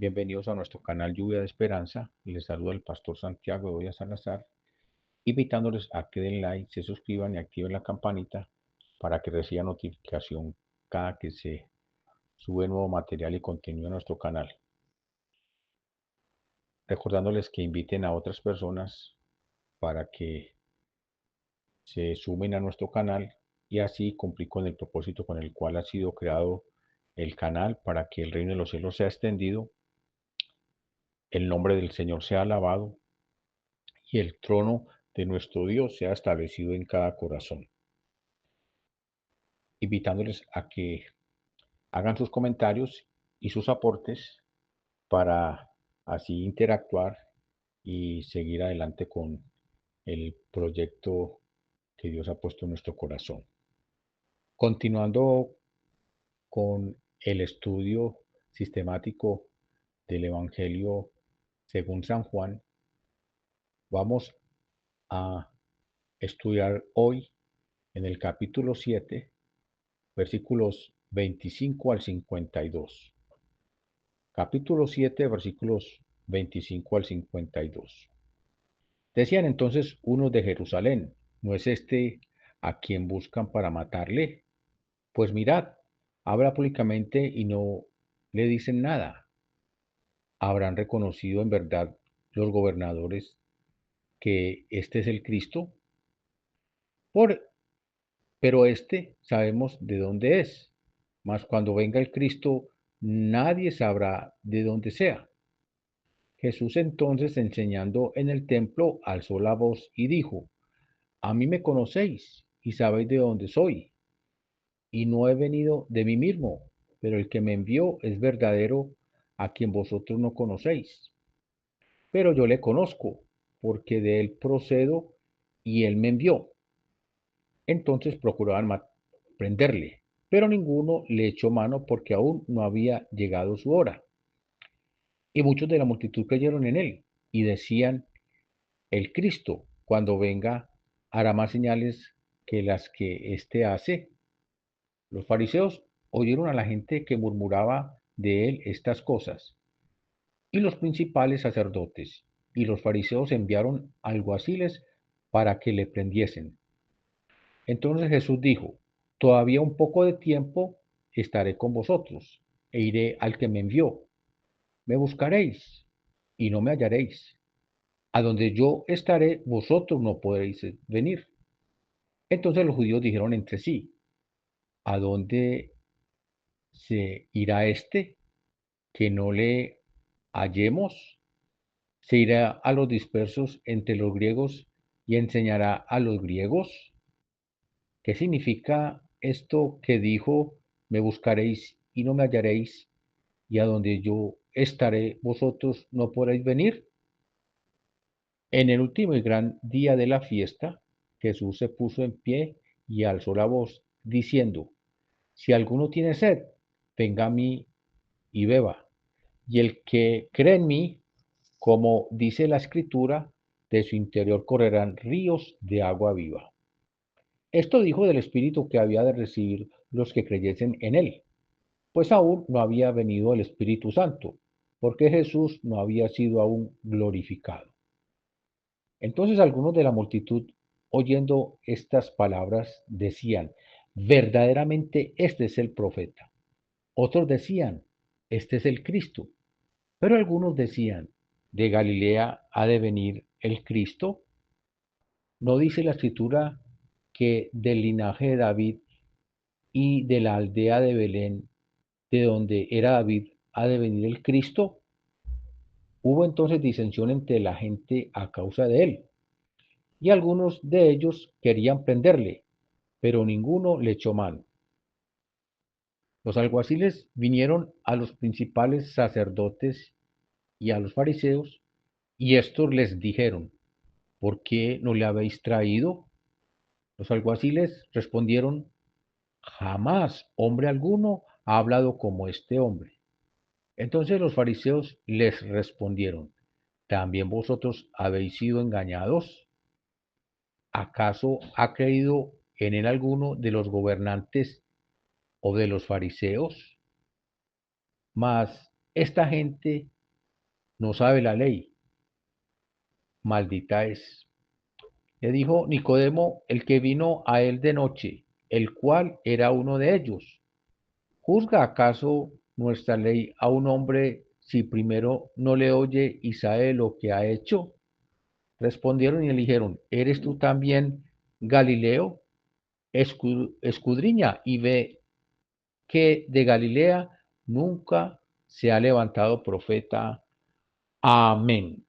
Bienvenidos a nuestro canal Lluvia de Esperanza. Les saluda el pastor Santiago Bedoya Salazar, invitándoles a que den like, se suscriban y activen la campanita para que reciban notificación cada que se sube nuevo material y contenido a nuestro canal. Recordándoles que inviten a otras personas para que se sumen a nuestro canal y así cumplir con el propósito con el cual ha sido creado el canal, para que el reino de los cielos sea extendido, el nombre del Señor sea alabado y el trono de nuestro Dios sea establecido en cada corazón. Invitándoles a que hagan sus comentarios y sus aportes para así interactuar y seguir adelante con el proyecto que Dios ha puesto en nuestro corazón. Continuando con el estudio sistemático del Evangelio según San Juan, vamos a estudiar hoy en el capítulo 7, versículos 25 al 52. Capítulo 7, versículos 25 al 52. Decían entonces unos de Jerusalén: ¿no es este a quien buscan para matarle? Pues mirad, habla públicamente y no le dicen nada. ¿Habrán reconocido en verdad los gobernadores que este es el Cristo? Por, pero este sabemos de dónde es, mas cuando venga el Cristo nadie sabrá de dónde sea. Jesús entonces, enseñando en el templo, alzó la voz y dijo: A mí me conocéis y sabéis de dónde soy, y no he venido de mí mismo, pero el que me envió es verdadero, a quien vosotros no conocéis. Pero yo le conozco, porque de él procedo y él me envió. Entonces procuraban prenderle, pero ninguno le echó mano, porque aún no había llegado su hora. Y muchos de la multitud creyeron en él y decían: El Cristo, cuando venga, hará más señales que las que éste hace. Los fariseos oyeron a la gente que murmuraba de él estas cosas, y los principales sacerdotes y los fariseos enviaron alguaciles para que le prendiesen. Entonces Jesús dijo: Todavía un poco de tiempo estaré con vosotros, e iré al que me envió. Me buscaréis y no me hallaréis. A donde yo estaré, vosotros no podréis venir. Entonces los judíos dijeron entre sí: ¿A dónde se irá este que no le hallemos? ¿Se irá a los dispersos entre los griegos y enseñará a los griegos? ¿Qué significa esto que dijo: Me buscaréis y no me hallaréis, y a donde yo estaré, vosotros no podréis venir? En el último y gran día de la fiesta, Jesús se puso en pie y alzó la voz, diciendo: Si alguno tiene sed, venga a mí y beba. Y el que cree en mí, como dice la Escritura, de su interior correrán ríos de agua viva. Esto dijo del Espíritu que había de recibir los que creyesen en él, pues aún no había venido el Espíritu Santo, porque Jesús no había sido aún glorificado. Entonces algunos de la multitud, oyendo estas palabras, decían: Verdaderamente este es el profeta. Otros decían: Este es el Cristo. Pero algunos decían: ¿De Galilea ha de venir el Cristo? ¿No dice la Escritura que del linaje de David y de la aldea de Belén, de donde era David, ha de venir el Cristo? Hubo entonces disensión entre la gente a causa de él, y algunos de ellos querían prenderle, pero ninguno le echó mano. Los alguaciles vinieron a los principales sacerdotes y a los fariseos, y estos les dijeron: ¿Por qué no le habéis traído? Los alguaciles respondieron: Jamás hombre alguno ha hablado como este hombre. Entonces los fariseos les respondieron: ¿También vosotros habéis sido engañados? ¿Acaso ha creído en él alguno de los gobernantes o de los fariseos? Mas esta gente no sabe la ley, maldita es. Le dijo Nicodemo, el que vino a él de noche, el cual era uno de ellos. ¿Juzga acaso nuestra ley a un hombre si primero no le oye y sabe lo que ha hecho? Respondieron y le dijeron, ¿eres tú también Galileo? Escudriña y ve que de Galilea nunca se ha levantado profeta. Amén.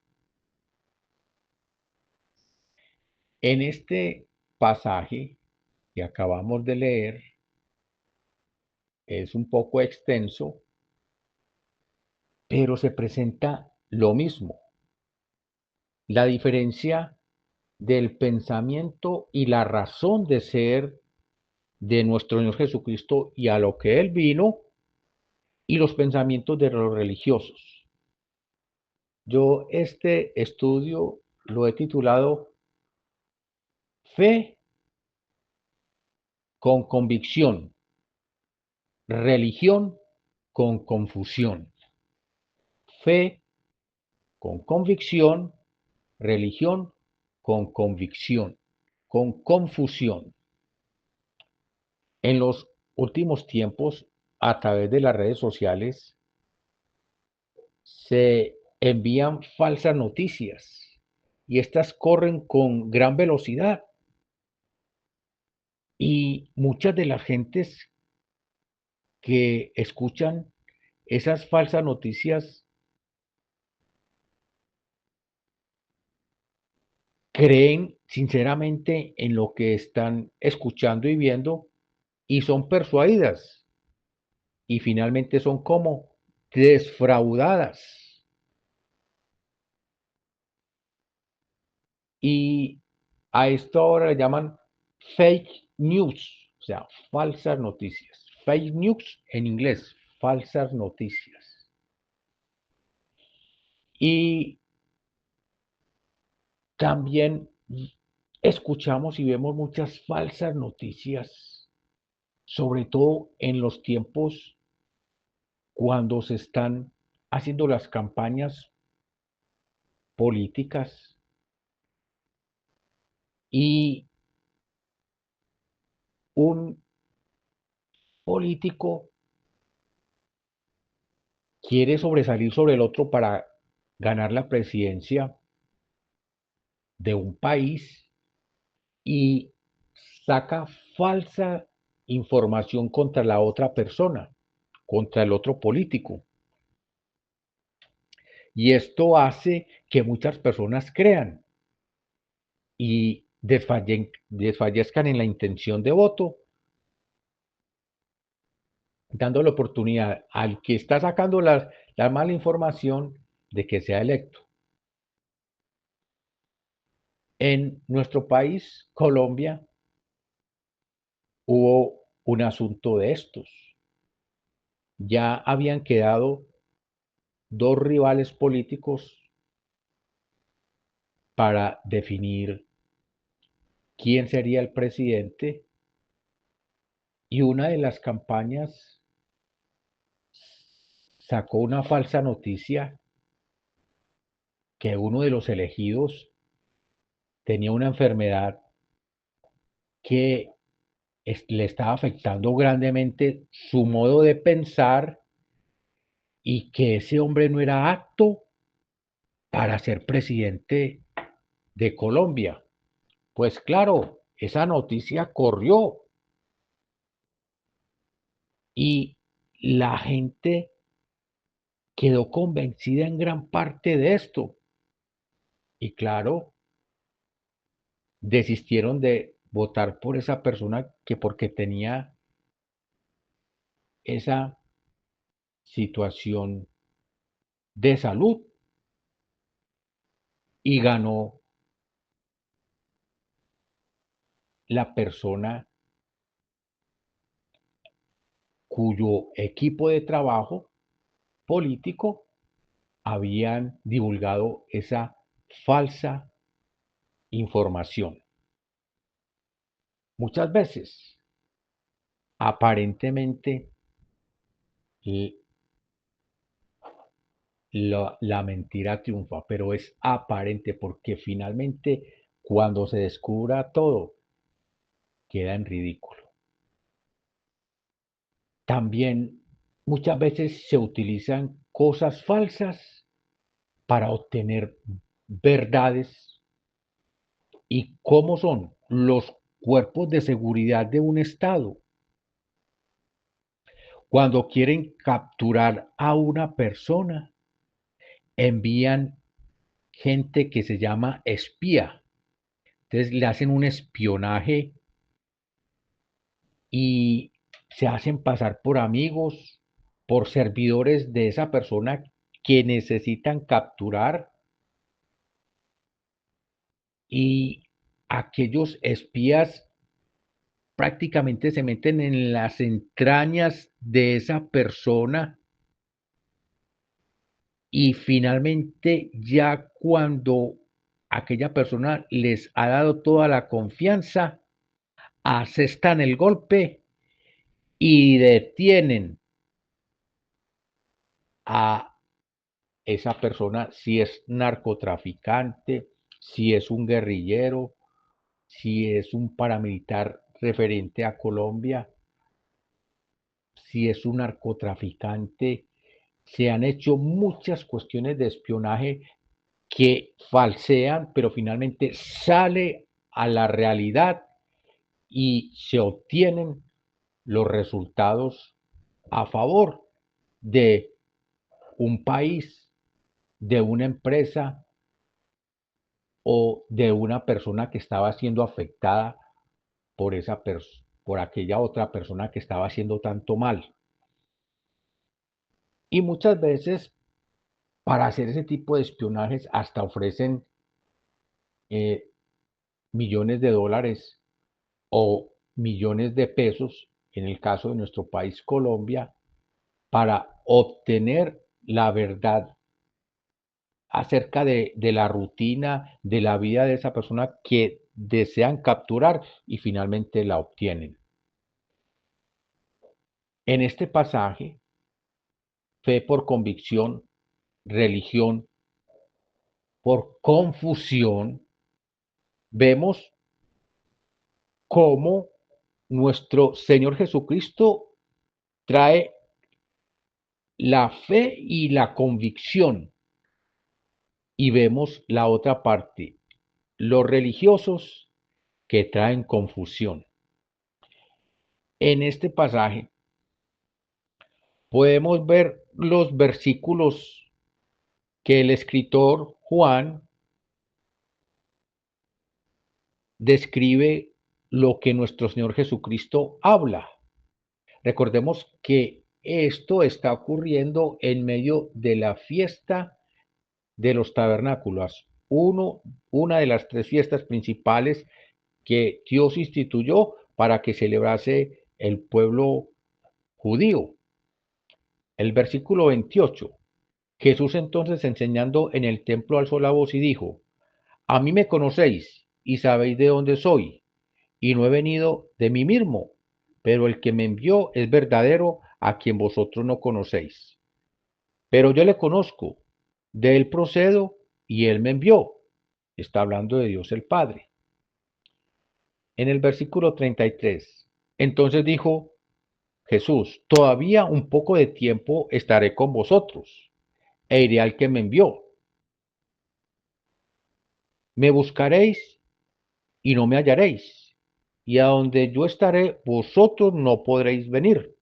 En este pasaje que acabamos de leer, es un poco extenso, pero se presenta lo mismo. La diferencia del pensamiento y la razón de ser de nuestro Señor Jesucristo y a lo que Él vino y los pensamientos de los religiosos. Yo este estudio lo he titulado Fe con convicción, religión con confusión. Fe con convicción, religión con convicción, con confusión. En los últimos tiempos, a través de las redes sociales, se envían falsas noticias y estas corren con gran velocidad y muchas de las gentes que escuchan esas falsas noticias creen sinceramente en lo que están escuchando y viendo y son persuadidas y finalmente son como desfraudadas. Y a esto ahora le llaman fake news, o sea, falsas noticias. Fake news en inglés, falsas noticias. Y también escuchamos y vemos muchas falsas noticias, sobre todo en los tiempos cuando se están haciendo las campañas políticas y un político quiere sobresalir sobre el otro para ganar la presidencia de un país y saca falsa información contra la otra persona, contra el otro político. Y esto hace que muchas personas crean y desfallezcan en la intención de voto, dando la oportunidad al que está sacando la mala información de que sea electo. En nuestro país, Colombia, hubo un asunto de estos. Ya habían quedado dos rivales políticos para definir quién sería el presidente y una de las campañas sacó una falsa noticia que uno de los elegidos tenía una enfermedad que le estaba afectando grandemente su modo de pensar y que ese hombre no era apto para ser presidente de Colombia. Pues claro, esa noticia corrió y la gente quedó convencida en gran parte de esto. Y claro, desistieron de votar por esa persona que porque tenía esa situación de salud y ganó la persona cuyo equipo de trabajo político habían divulgado esa falsa información. Muchas veces, aparentemente, la mentira triunfa, pero es aparente porque finalmente cuando se descubra todo, queda en ridículo. También muchas veces se utilizan cosas falsas para obtener verdades. ¿Y cómo son los cuerpos de seguridad de un estado? Cuando quieren capturar a una persona, envían gente que se llama espía. Entonces le hacen un espionaje y se hacen pasar por amigos, por servidores de esa persona que necesitan capturar, y aquellos espías prácticamente se meten en las entrañas de esa persona y finalmente ya cuando aquella persona les ha dado toda la confianza, asestan el golpe y detienen a esa persona, si es narcotraficante, si es un guerrillero, si es un paramilitar referente a Colombia, si es un narcotraficante. Se han hecho muchas cuestiones de espionaje que falsean, pero finalmente sale a la realidad y se obtienen los resultados a favor de un país, de una empresa o de una persona que estaba siendo afectada por aquella otra persona que estaba haciendo tanto mal. Y muchas veces para hacer ese tipo de espionajes hasta ofrecen eh, millones de dólares o millones de pesos, en el caso de nuestro país Colombia, para obtener la verdad acerca de la rutina, de la vida de esa persona que desean capturar y finalmente la obtienen. En este pasaje, fe por convicción, religión por confusión, vemos cómo nuestro Señor Jesucristo trae la fe y la convicción. Y vemos la otra parte, los religiosos que traen confusión. En este pasaje podemos ver los versículos que el escritor Juan describe lo que nuestro Señor Jesucristo habla. Recordemos que esto está ocurriendo en medio de la fiesta de los tabernáculos, una de las tres fiestas principales que Dios instituyó para que celebrase el pueblo judío. El versículo 28. Jesús entonces enseñando en el templo alzó la voz y dijo: a mí me conocéis y sabéis de dónde soy, y no he venido de mí mismo, pero el que me envió es verdadero, a quien vosotros no conocéis. Pero yo le conozco, de él procedo y él me envió. Está hablando de Dios el Padre. En el versículo 33, entonces dijo Jesús: todavía un poco de tiempo estaré con vosotros, e iré al que me envió. Me buscaréis y no me hallaréis, y a donde yo estaré, vosotros no podréis venir.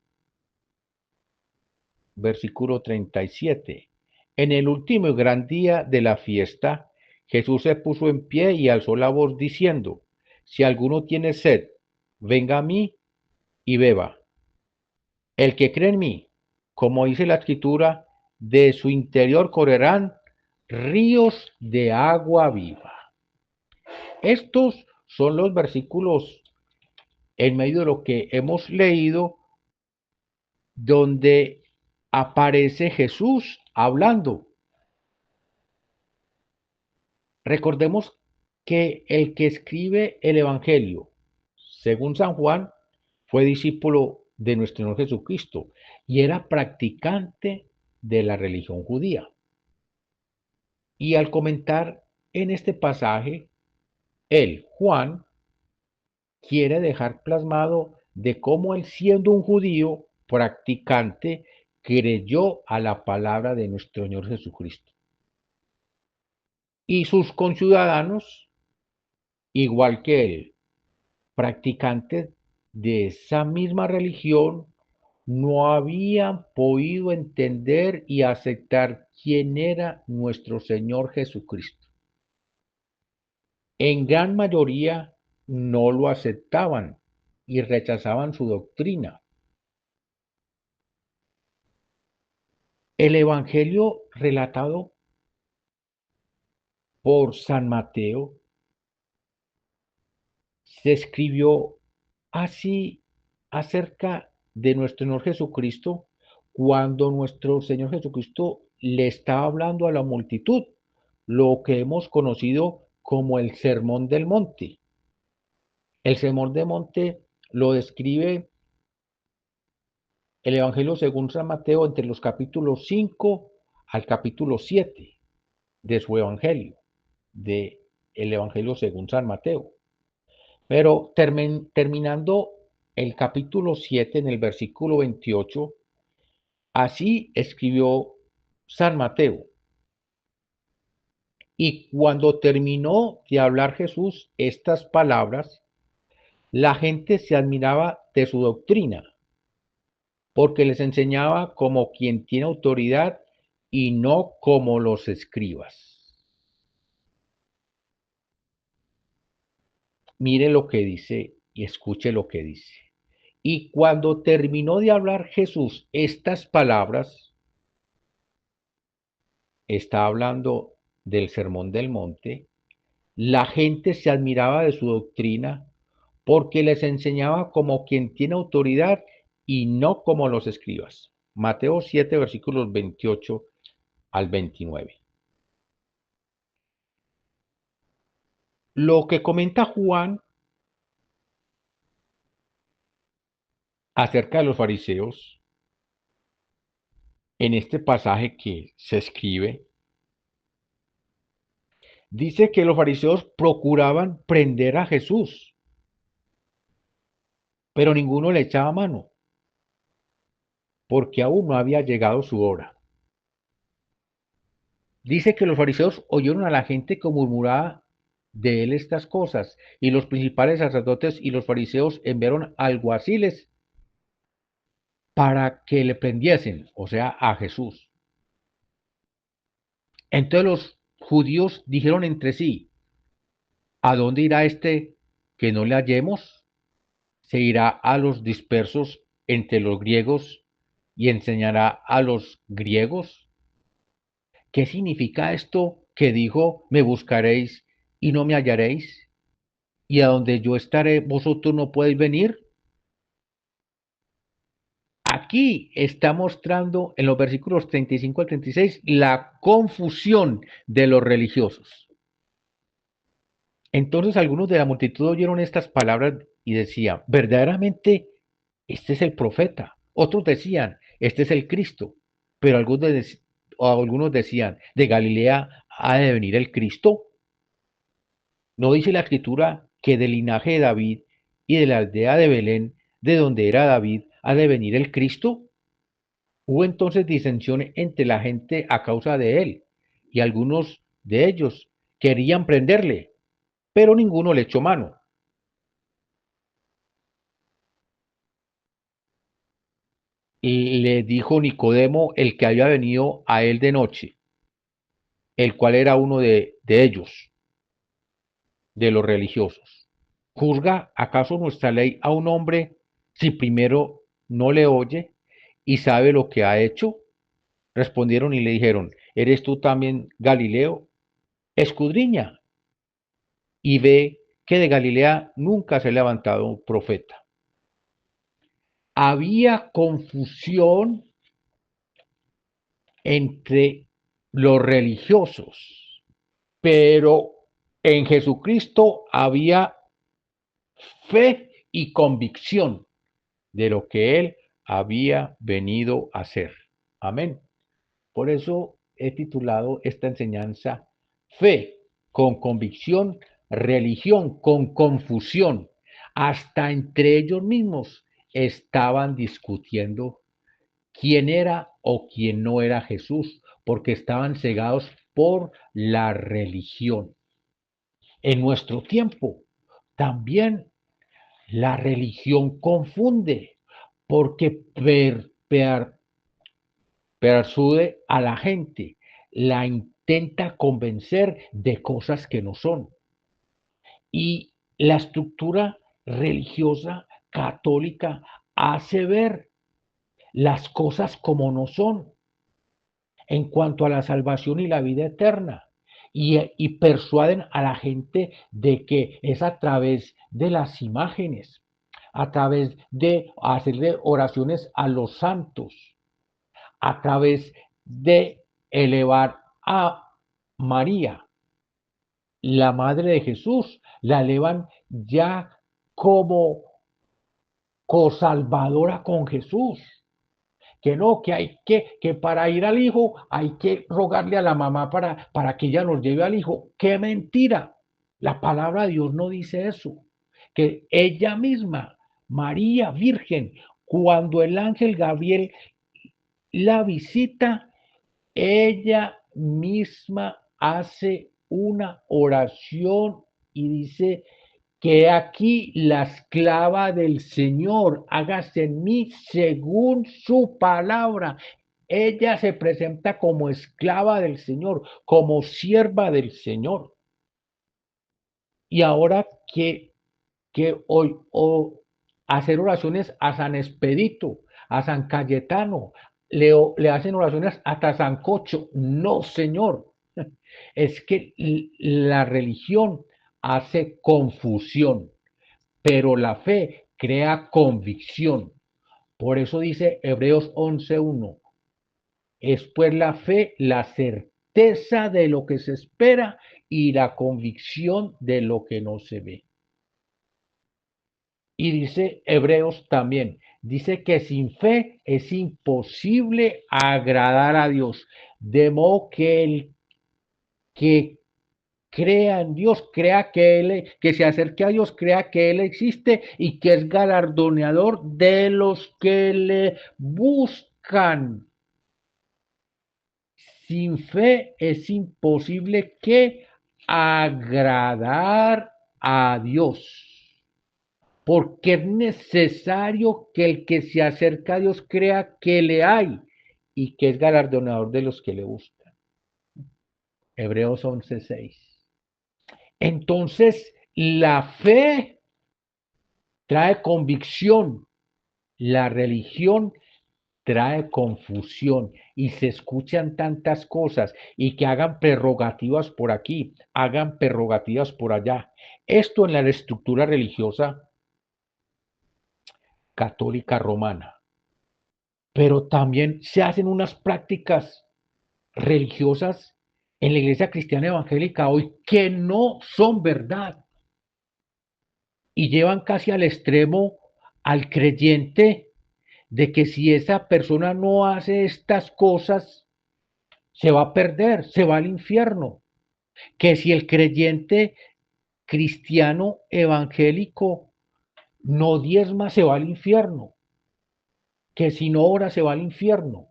Versículo 37. En el último y gran día de la fiesta, Jesús se puso en pie y alzó la voz diciendo: si alguno tiene sed, venga a mí y beba. El que cree en mí, como dice la escritura, de su interior correrán ríos de agua viva. Estos son los versículos en medio de lo que hemos leído, donde aparece Jesús hablando. Recordemos que el que escribe el Evangelio, según San Juan, fue discípulo de nuestro Señor Jesucristo y era practicante de la religión judía. Y al comentar en este pasaje, él, Juan, quiere dejar plasmado de cómo él, siendo un judío practicante, creyó a la palabra de nuestro Señor Jesucristo. Y sus conciudadanos, igual que él, practicantes de esa misma religión, no habían podido entender y aceptar quién era nuestro Señor Jesucristo. En gran mayoría no lo aceptaban y rechazaban su doctrina. El Evangelio relatado por San Mateo se escribió así acerca de nuestro Señor Jesucristo cuando nuestro Señor Jesucristo le estaba hablando a la multitud, lo que hemos conocido como el Sermón del Monte. El Sermón del Monte lo describe el Evangelio según San Mateo entre los capítulos 5 al capítulo 7 de su Evangelio, de el Evangelio según San Mateo. Pero terminando el capítulo 7 en el versículo 28, así escribió San Mateo. Y cuando terminó de hablar Jesús estas palabras, la gente se admiraba de su doctrina, porque les enseñaba como quien tiene autoridad y no como los escribas. Mire lo que dice y escuche lo que dice. Y cuando terminó de hablar Jesús estas palabras, está hablando del Sermón del Monte, la gente se admiraba de su doctrina porque les enseñaba como quien tiene autoridad y no como los escribas. Mateo 7, versículos 28 al 29. Lo que comenta Juan acerca de los fariseos en este pasaje que se escribe, dice que los fariseos procuraban prender a Jesús, pero ninguno le echaba mano, porque aún no había llegado su hora. Dice que los fariseos oyeron a la gente que murmuraba de él estas cosas, y los principales sacerdotes y los fariseos enviaron alguaciles para que le prendiesen, o sea, a Jesús. Entonces los judíos dijeron entre sí, ¿a dónde irá este que no le hallemos? Se irá a los dispersos entre los griegos y enseñará a los griegos. ¿Qué significa esto que dijo, me buscaréis y no me hallaréis? Y a donde yo estaré, vosotros no podéis venir. Aquí está mostrando en los versículos 35 al 36 la confusión de los religiosos. Entonces algunos de la multitud oyeron estas palabras y decían, verdaderamente, este es el profeta. Otros decían, este es el Cristo. Pero algunos decían, de Galilea ha de venir el Cristo. ¿No dice la escritura que del linaje de David y de la aldea de Belén, de donde era David, ha de venir el Cristo? Hubo entonces disensión entre la gente a causa de él, y algunos de ellos querían prenderle, pero ninguno le echó mano. Y le dijo Nicodemo, el que había venido a él de noche, el cual era uno de ellos, de los religiosos. ¿Juzga acaso nuestra ley a un hombre si primero no le oye y sabe lo que ha hecho? Respondieron y le dijeron, ¿eres tú también Galileo? Escudriña y ve que de Galilea nunca se ha levantado un profeta. Había confusión entre los religiosos, pero en Jesucristo había fe y convicción de lo que él había venido a hacer. Amén. Por eso he titulado esta enseñanza fe con convicción, religión con confusión. Hasta entre ellos mismos estaban discutiendo quién era o quién no era Jesús, porque estaban cegados por la religión. En nuestro tiempo también la religión confunde, porque persuade a la gente, la intenta convencer de cosas que no son. Y la estructura religiosa católica hace ver las cosas como no son en cuanto a la salvación y la vida eterna. Y persuaden a la gente de que es a través de las imágenes, a través de hacerle oraciones a los santos, a través de elevar a María, la madre de Jesús, la elevan ya como cosalvadora con Jesús. Que no, que para ir al hijo hay que rogarle a la mamá para que ella nos lleve al hijo. ¡Qué mentira! La palabra de Dios no dice eso. Que ella misma, María Virgen, cuando el ángel Gabriel la visita, ella misma hace una oración y dice que aquí la esclava del Señor, hágase en mí según su palabra. Ella se presenta como esclava del Señor, como sierva del Señor. Y ahora que hoy hacer oraciones a San Expedito, a San Cayetano, le hacen oraciones hasta San Cocho. No, Señor. Es que la religión hace confusión, pero la fe crea convicción. Por eso dice Hebreos 11:1, es pues la fe la certeza de lo que se espera y la convicción de lo que no se ve. Y dice Hebreos también, dice que sin fe es imposible agradar a Dios, de modo que el que crea en Dios, crea que se acerque a Dios, crea que Él existe y que es galardoneador de los que le buscan. Sin fe es imposible que agradar a Dios, porque es necesario que el que se acerca a Dios crea que le hay y que es galardonador de los que le buscan. Hebreos 11:6. Entonces, la fe trae convicción, la religión trae confusión y se escuchan tantas cosas y que hagan prerrogativas por aquí, hagan prerrogativas por allá. Esto en la estructura religiosa católica romana, pero también se hacen unas prácticas religiosas en la iglesia cristiana evangélica hoy que no son verdad y llevan casi al extremo al creyente de que si esa persona no hace estas cosas, se va a perder, se va al infierno. Que si el creyente cristiano evangélico no diezma, se va al infierno. Que si no ora, se va al infierno.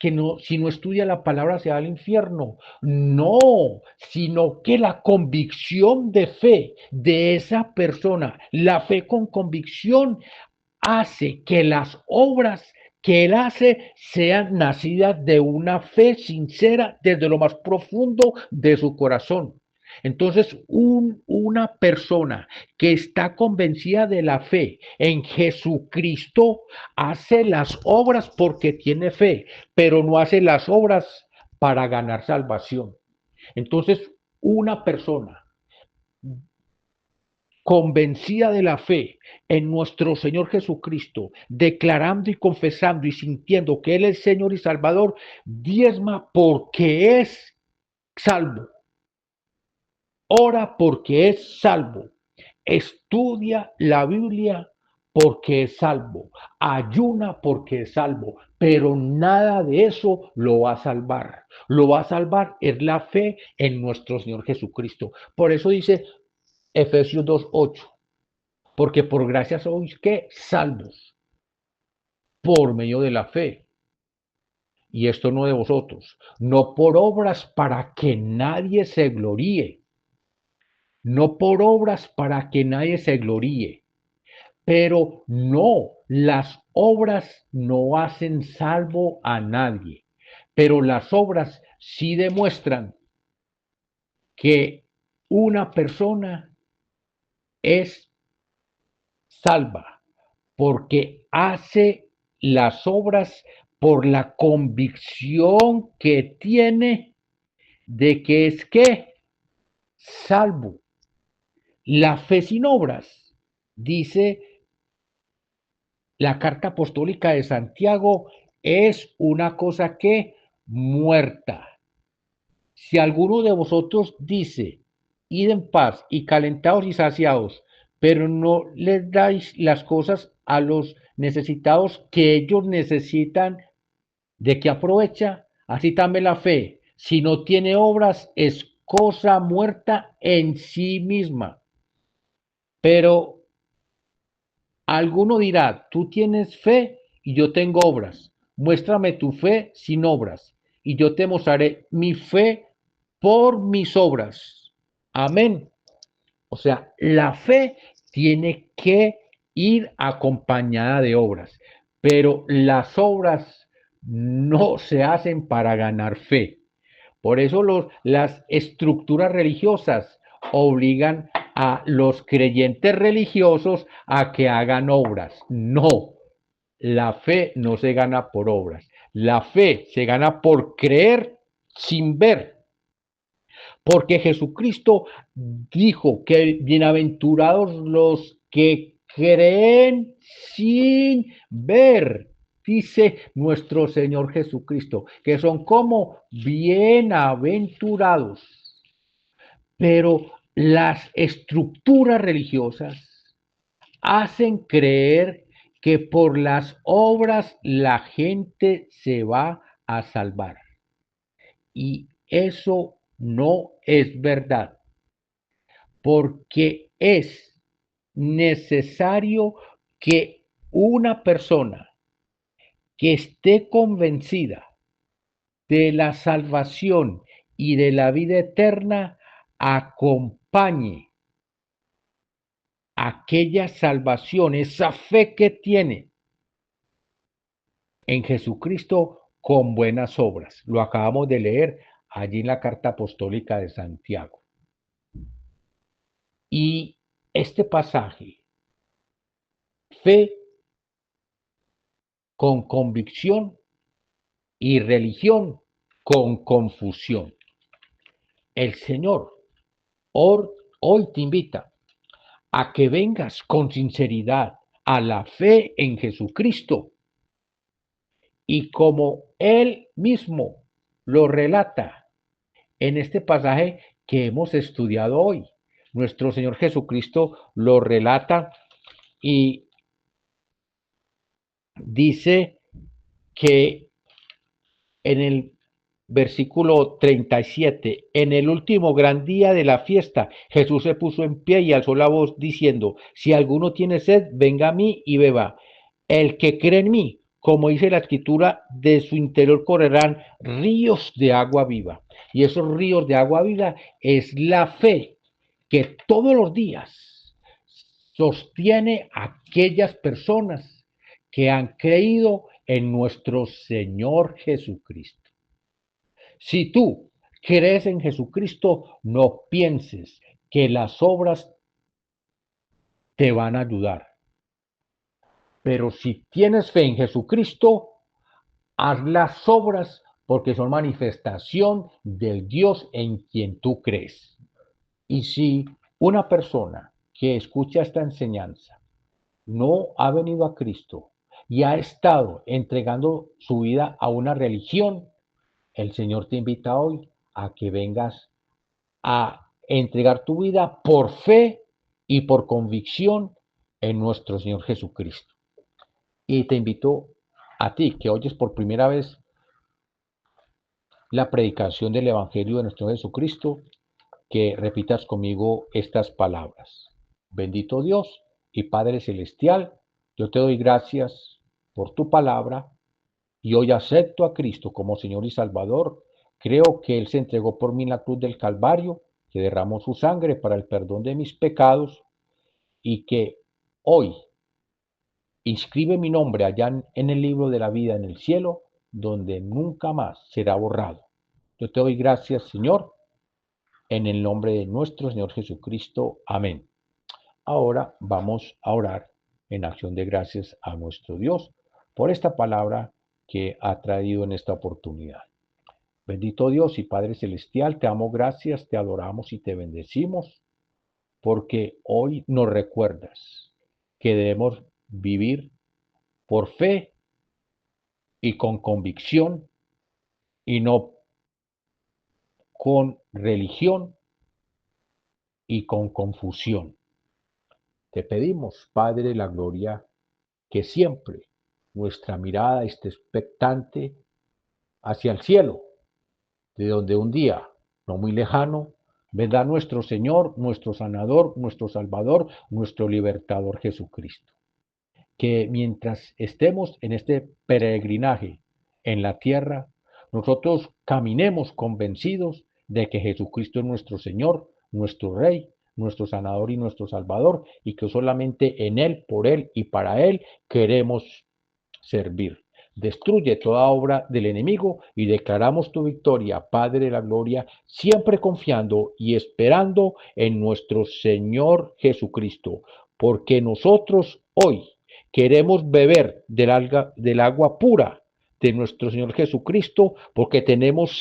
Que no, si no estudia la palabra, se va al infierno. No, sino que la convicción de fe de esa persona, la fe con convicción, hace que las obras que él hace sean nacidas de una fe sincera desde lo más profundo de su corazón. Entonces, una persona que está convencida de la fe en Jesucristo hace las obras porque tiene fe, pero no hace las obras para ganar salvación. Entonces, una persona convencida de la fe en nuestro Señor Jesucristo, declarando y confesando y sintiendo que Él es Señor y Salvador, diezma porque es salvo, ora porque es salvo, estudia la Biblia porque es salvo, ayuna porque es salvo, pero nada de eso lo va a salvar. Lo va a salvar es la fe en nuestro Señor Jesucristo. Por eso dice Efesios 2:8, porque por gracia sois que salvos por medio de la fe. Y esto no de vosotros, no por obras para que nadie se gloríe, no por obras para que nadie se gloríe. Pero no, las obras no hacen salvo a nadie, pero las obras sí demuestran que una persona es salva porque hace las obras por la convicción que tiene de que es que salvo. La fe sin obras, dice la carta apostólica de Santiago, es una cosa que muerta. Si alguno de vosotros dice, id en paz y calentados y saciados, pero no les dais las cosas a los necesitados que ellos necesitan, ¿de qué aprovecha? Así también la fe, si no tiene obras, es cosa muerta en sí misma. Pero alguno dirá, tú tienes fe y yo tengo obras. Muéstrame tu fe sin obras y yo te mostraré mi fe por mis obras. Amén. O sea, la fe tiene que ir acompañada de obras, pero las obras no se hacen para ganar fe. Por eso las estructuras religiosas obligan a los creyentes religiosos a que hagan obras. No, la fe no se gana por obras. La fe se gana por creer sin ver. Porque Jesucristo dijo que bienaventurados los que creen sin ver, dice nuestro Señor Jesucristo, que son como bienaventurados. Pero las estructuras religiosas hacen creer que por las obras la gente se va a salvar. Y eso no es verdad, porque es necesario que una persona que esté convencida de la salvación y de la vida eterna acompañe aquella salvación, esa fe que tiene en Jesucristo con buenas obras. Lo acabamos de leer allí en la carta apostólica de Santiago. Y este pasaje, fe con convicción y religión con confusión. El Señor hoy te invita a que vengas con sinceridad a la fe en Jesucristo y como Él mismo lo relata en este pasaje que hemos estudiado hoy. Nuestro Señor Jesucristo lo relata y dice que en el versículo 37, en el último gran día de la fiesta, Jesús se puso en pie y alzó la voz diciendo, si alguno tiene sed, venga a mí y beba. El que cree en mí, como dice la escritura, de su interior correrán ríos de agua viva. Y esos ríos de agua viva es la fe que todos los días sostiene a aquellas personas que han creído en nuestro Señor Jesucristo. Si tú crees en Jesucristo, no pienses que las obras te van a ayudar. Pero si tienes fe en Jesucristo, haz las obras porque son manifestación del Dios en quien tú crees. Y si una persona que escucha esta enseñanza no ha venido a Cristo y ha estado entregando su vida a una religión, el Señor te invita hoy a que vengas a entregar tu vida por fe y por convicción en nuestro Señor Jesucristo. Y te invito a ti que oyes por primera vez la predicación del Evangelio de nuestro Jesucristo, que repitas conmigo estas palabras. Bendito Dios y Padre Celestial, yo te doy gracias por tu palabra y hoy acepto a Cristo como Señor y Salvador. Creo que Él se entregó por mí en la cruz del Calvario, que derramó su sangre para el perdón de mis pecados y que hoy inscribe mi nombre allá en el libro de la vida en el cielo, donde nunca más será borrado. Yo te doy gracias, Señor, en el nombre de nuestro Señor Jesucristo. Amén. Ahora vamos a orar en acción de gracias a nuestro Dios por esta palabra que ha traído en esta oportunidad. Bendito Dios y Padre Celestial, te damos gracias, te adoramos y te bendecimos porque hoy nos recuerdas que debemos vivir por fe y con convicción y no con religión y con confusión. Te pedimos, Padre de la Gloria, que siempre nuestra mirada esté expectante hacia el cielo, de donde un día, no muy lejano, vendrá nuestro Señor, nuestro Sanador, nuestro Salvador, nuestro Libertador Jesucristo. Que mientras estemos en este peregrinaje en la tierra, nosotros caminemos convencidos de que Jesucristo es nuestro Señor, nuestro Rey, nuestro Sanador y nuestro Salvador, y que solamente en Él, por Él y para Él queremos servir. Destruye toda obra del enemigo y declaramos tu victoria, Padre de la Gloria, siempre confiando y esperando en nuestro Señor Jesucristo, porque nosotros hoy queremos beber del agua pura de nuestro Señor Jesucristo, porque tenemos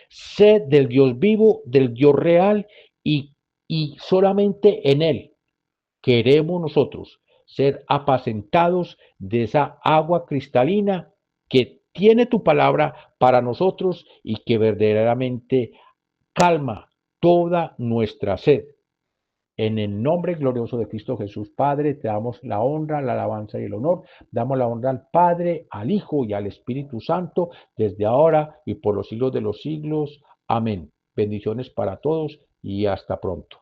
sed del Dios vivo, del Dios real, y solamente en Él queremos nosotros ser apacentados de esa agua cristalina que tiene tu palabra para nosotros y que verdaderamente calma toda nuestra sed. En el nombre glorioso de Cristo Jesús, Padre, te damos la honra, la alabanza y el honor. Damos la honra al Padre, al Hijo y al Espíritu Santo, desde ahora y por los siglos de los siglos. Amén. Bendiciones para todos y hasta pronto.